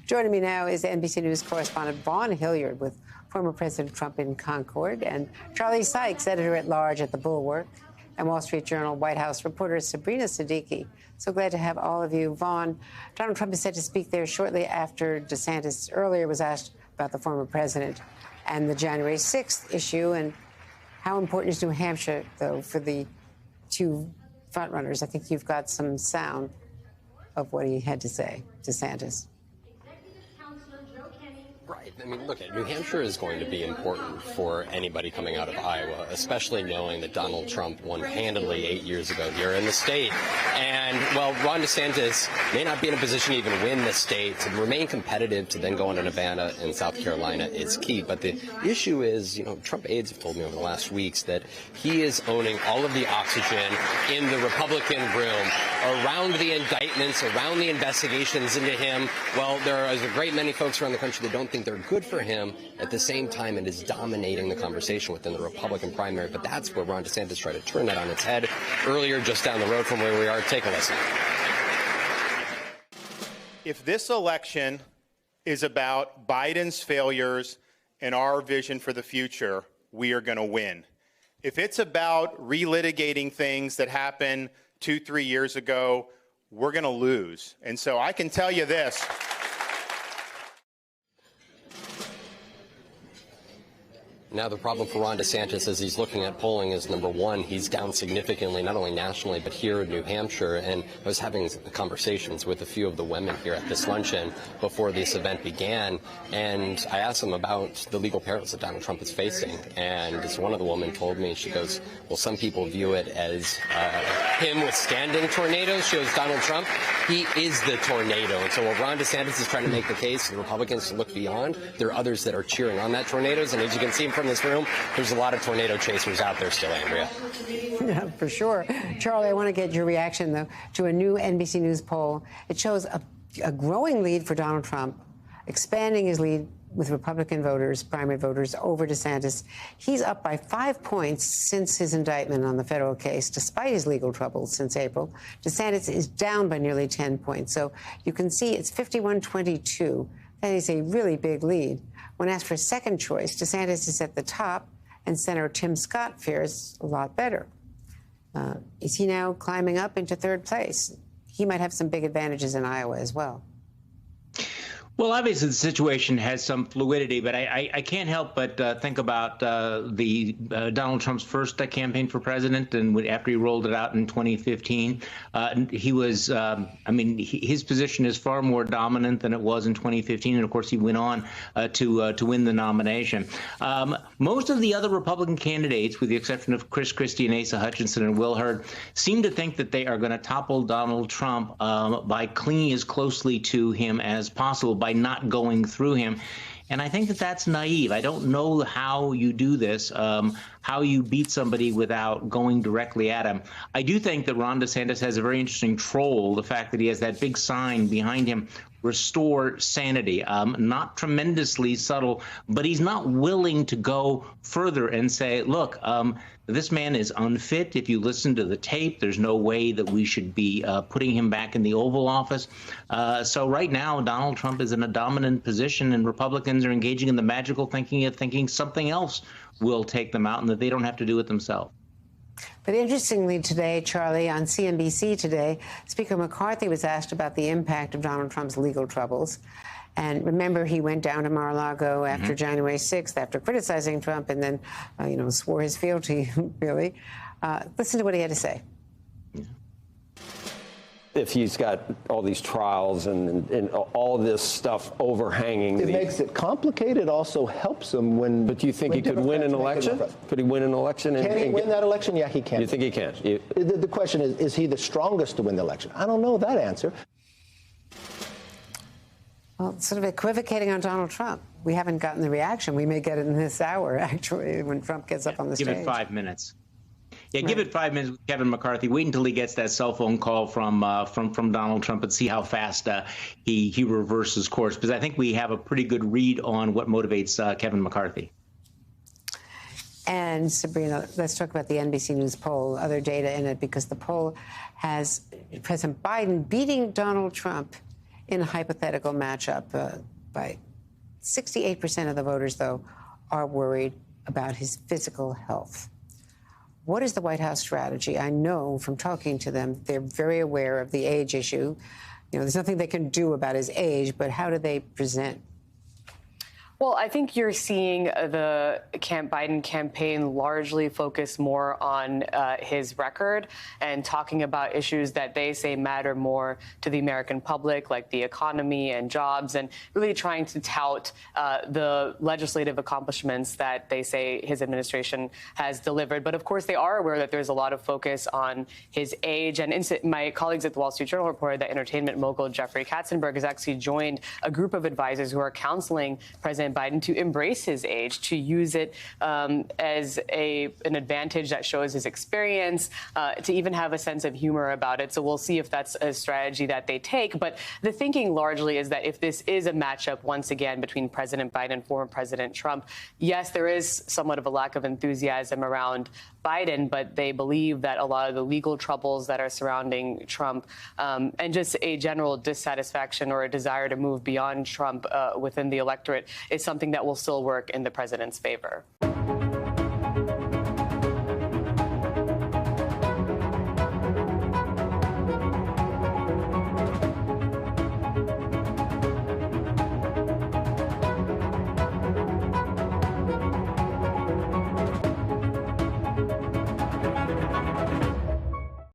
Joining me now is NBC News correspondent Vaughn Hilliard with former President Trump in Concord, and Charlie Sykes, editor-at-large at The Bulwark, and Wall Street Journal White House reporter Sabrina Siddiqui. So glad to have all of you. Vaughn, Donald Trump is set to speak there shortly after DeSantis earlier was asked about the former president and the January 6th issue. And how important is New Hampshire, though, for the two frontrunners? I think you've got some sound of what he had to say, DeSantis. Right. I mean, look, New Hampshire is going to be important for anybody coming out of Iowa, especially knowing that Donald Trump won handily 8 years ago here in the state. And, well, Ron DeSantis may not be in a position to even win the state. To remain competitive, to then go into Nevada and South Carolina is key. But the issue is, you know, Trump aides have told me over the last weeks that he is owning all of the oxygen in the Republican room around the indictments, around the investigations into him. Well, there are a great many folks around the country that don't think they're good for him. At the same time, it is dominating the conversation within the Republican primary. But that's where Ron DeSantis tried to turn that on its head earlier, just down the road from where we are. Take a listen. If this election is about Biden's failures and our vision for the future, we are going to win. If it's about relitigating things that happened 2-3 years ago, we're going to lose. And so I can tell you this. Now, the problem for Ron DeSantis as he's looking at polling is, number one, he's down significantly, not only nationally, but here in New Hampshire. And I was having conversations with a few of the women here at this luncheon before this event began. And I asked them about the legal perils that Donald Trump is facing. And as one of the women told me, she goes, well, some people view it as him withstanding tornadoes. She goes, Donald Trump, he is the tornado. And so while Ron DeSantis is trying to make the case for the Republicans to look beyond, there are others that are cheering on that tornadoes. And as you can see from this room, there's a lot of tornado chasers out there still, Andrea. Yeah, for sure. Charlie, I want to get your reaction, though, to a new NBC News poll. It shows a growing lead for Donald Trump, expanding his lead with Republican voters, primary voters, over DeSantis. He's up by 5 points since his indictment on the federal case, despite his legal troubles since April. DeSantis is down by nearly 10 points. So you can see it's 51-22. That is a really big lead. When asked for second choice, DeSantis is at the top, and Senator Tim Scott fares a lot better. Is he now climbing up into third place? He might have some big advantages in Iowa as well. Well, obviously, the situation has some fluidity, but I can't help but think about the Donald Trump's first campaign for president, and after he rolled it out in 2015, he was, his position is far more dominant than it was in 2015, and of course, he went on to win the nomination. Most of the other Republican candidates, with the exception of Chris Christie and Asa Hutchinson and Will Hurd, seem to think that they are going to topple Donald Trump by clinging as closely to him as possible, by not going through him. And I think that that's naive. I don't know how you do this, how you beat somebody without going directly at him. I do think that Ron DeSantis has a very interesting troll, the fact that he has that big sign behind him, restore sanity. Not tremendously subtle, but he's not willing to go further and say, look, this man is unfit. If you listen to the tape, there's no way that we should be putting him back in the Oval Office. So right now, Donald Trump is in a dominant position, and Republicans are engaging in the magical thinking of thinking something else will take them out and that they don't have to do it themselves. But interestingly today, Charlie, on CNBC today, Speaker McCarthy was asked about the impact of Donald Trump's legal troubles. And remember, he went down to Mar-a-Lago after January 6th, after criticizing Trump, and then, swore his fealty, really. Listen to what he had to say. If he's got all these trials and all this stuff overhanging. It makes it complicated, also helps him when... But do you think he could win an election? Could he win an election? Can he win that election? Yeah, he can. You think he can? The question is he the strongest to win the election? I don't know that answer. Well, sort of equivocating on Donald Trump. We haven't gotten the reaction. We may get it in this hour, actually, when Trump gets up on the stage. Give it 5 minutes. Yeah, give it 5 minutes with Kevin McCarthy. Wait until he gets that cell phone call from Donald Trump and see how fast he reverses course. Because I think we have a pretty good read on what motivates Kevin McCarthy. And Sabrina, let's talk about the NBC News poll, other data in it, because the poll has President Biden beating Donald Trump in a hypothetical matchup. By 68% of the voters, though, are worried about his physical health. What is the White House strategy? I know from talking to them, they're very aware of the age issue. There's nothing they can do about his age, but how do they present? Well, I think you're seeing the Biden campaign largely focus more on his record and talking about issues that they say matter more to the American public, like the economy and jobs, and really trying to tout the legislative accomplishments that they say his administration has delivered. But of course, they are aware that there's a lot of focus on his age. And my colleagues at the Wall Street Journal reported that entertainment mogul Jeffrey Katzenberg has actually joined a group of advisors who are counseling President Biden to embrace his age, to use it as an advantage that shows his experience, to even have a sense of humor about it. So we'll see if that's a strategy that they take. But the thinking largely is that if this is a matchup, once again, between President Biden and former President Trump, yes, there is somewhat of a lack of enthusiasm around Biden, but they believe that a lot of the legal troubles that are surrounding Trump and just a general dissatisfaction or a desire to move beyond Trump within the electorate is something that will still work in the president's favor.